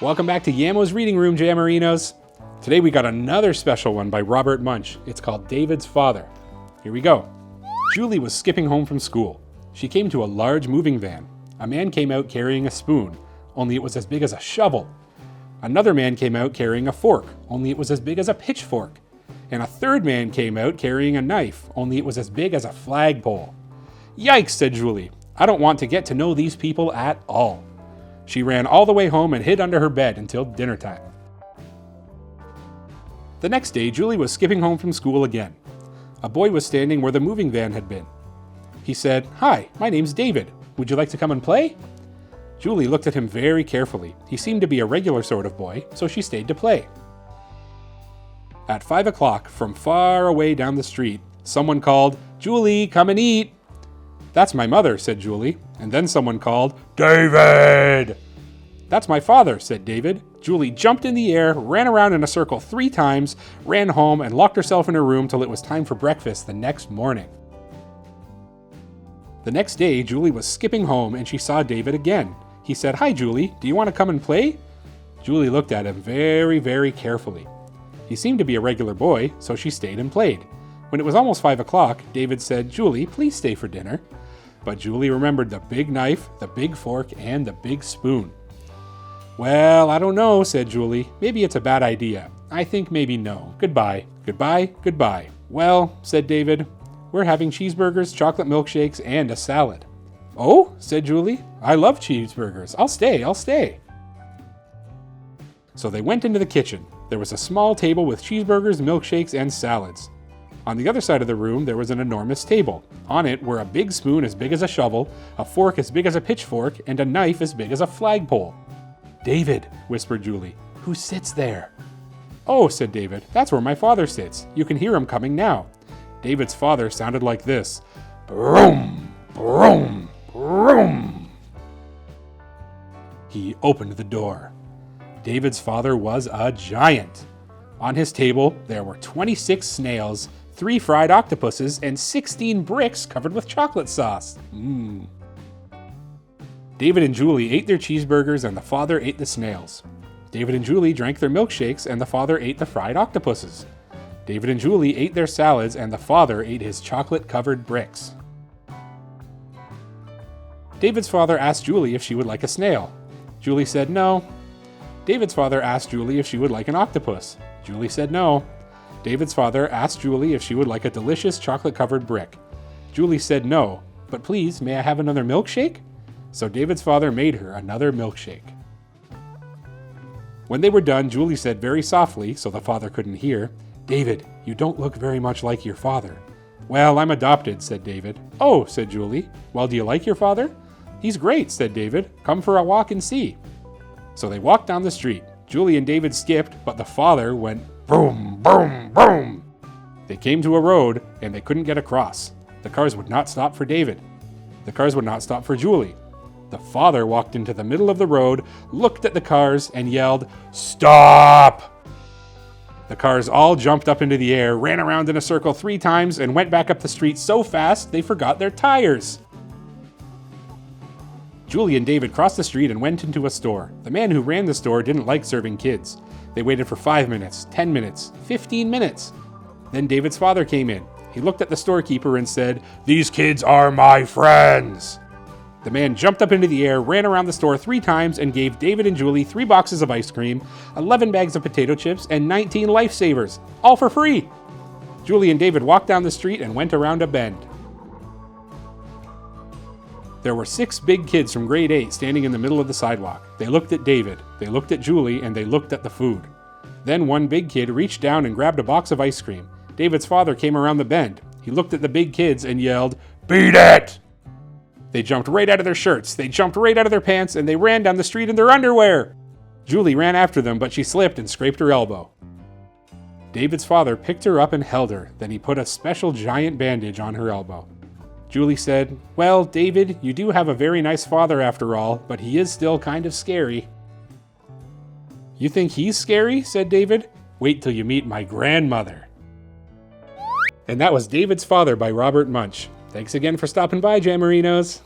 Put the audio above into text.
Welcome back to Yammo's Reading Room, Jammerinos. Today we got another special one by Robert Munsch. It's called David's Father. Here we go. Julie was skipping home from school. She came to a large moving van. A man came out carrying a spoon, only it was as big as a shovel. Another man came out carrying a fork, only it was as big as a pitchfork. And a third man came out carrying a knife, only it was as big as a flagpole. Yikes, said Julie. I don't want to get to know these people at all. She ran all the way home and hid under her bed until dinner time. The next day, Julie was skipping home from school again. A boy was standing where the moving van had been. He said, "Hi, my name's David. Would you like to come and play?" Julie looked at him very carefully. He seemed to be a regular sort of boy, so she stayed to play. At 5 o'clock, from far away down the street, someone called, "Julie, come and eat." "That's my mother," said Julie, and then someone called, "David!" "That's my father," said David. Julie jumped in the air, ran around in a circle 3 times, ran home, and locked herself in her room till it was time for breakfast the next morning. The next day, Julie was skipping home and she saw David again. He said, "Hi, Julie, do you want to come and play?" Julie looked at him very, very carefully. He seemed to be a regular boy, so she stayed and played. When it was almost 5 o'clock, David said, "Julie, please stay for dinner." But Julie remembered the big knife, the big fork, and the big spoon. "Well, I don't know," said Julie. "Maybe it's a bad idea. I think maybe no. Goodbye. Goodbye, goodbye." "Well," said David, "we're having cheeseburgers, chocolate milkshakes, and a salad." "Oh," said Julie, "I love cheeseburgers. I'll stay. So they went into the kitchen. There was a small table with cheeseburgers, milkshakes, and salads. On the other side of the room, there was an enormous table. On it were a big spoon as big as a shovel, a fork as big as a pitchfork, and a knife as big as a flagpole. "David," whispered Julie, "who sits there?" "Oh," said David, "that's where my father sits. You can hear him coming now." David's father sounded like this. Broom, broom, broom. He opened the door. David's father was a giant. On his table, there were 26 snails, 3 fried octopuses, and 16 bricks covered with chocolate sauce. David and Julie ate their cheeseburgers and the father ate the snails. David and Julie drank their milkshakes and the father ate the fried octopuses. David and Julie ate their salads and the father ate his chocolate-covered bricks. David's father asked Julie if she would like a snail. Julie said no. David's father asked Julie if she would like an octopus. Julie said no. David's father asked Julie if she would like a delicious chocolate-covered brick. Julie said no, but please, may I have another milkshake? So David's father made her another milkshake. When they were done, Julie said very softly, so the father couldn't hear, "David, you don't look very much like your father." "Well, I'm adopted," said David. "Oh," said Julie. "Well, do you like your father?" "He's great," said David. "Come for a walk and see." So they walked down the street. Julie and David skipped, but the father went boom, boom, boom. They came to a road, and they couldn't get across. The cars would not stop for David. The cars would not stop for Julie. The father walked into the middle of the road, looked at the cars, and yelled, "Stop!" The cars all jumped up into the air, ran around in a circle 3 times, and went back up the street so fast they forgot their tires. Julie and David crossed the street and went into a store. The man who ran the store didn't like serving kids. They waited for 5 minutes, 10 minutes, 15 minutes. Then David's father came in. He looked at the storekeeper and said, "These kids are my friends." The man jumped up into the air, ran around the store 3 times, and gave David and Julie 3 boxes of ice cream, 11 bags of potato chips, and 19 lifesavers, all for free. Julie and David walked down the street and went around a bend. There were 6 big kids from grade 8 standing in the middle of the sidewalk. They looked at David, they looked at Julie, and they looked at the food. Then one big kid reached down and grabbed a box of ice cream. David's father came around the bend. He looked at the big kids and yelled, "Beat it!" They jumped right out of their shirts, they jumped right out of their pants, and they ran down the street in their underwear. Julie ran after them, but she slipped and scraped her elbow. David's father picked her up and held her. Then he put a special giant bandage on her elbow. Julie said, "Well, David, you do have a very nice father after all, but he is still kind of scary." "You think he's scary?" said David. "Wait till you meet my grandmother." And that was David's Father by Robert Munsch. Thanks again for stopping by, Jammerinos.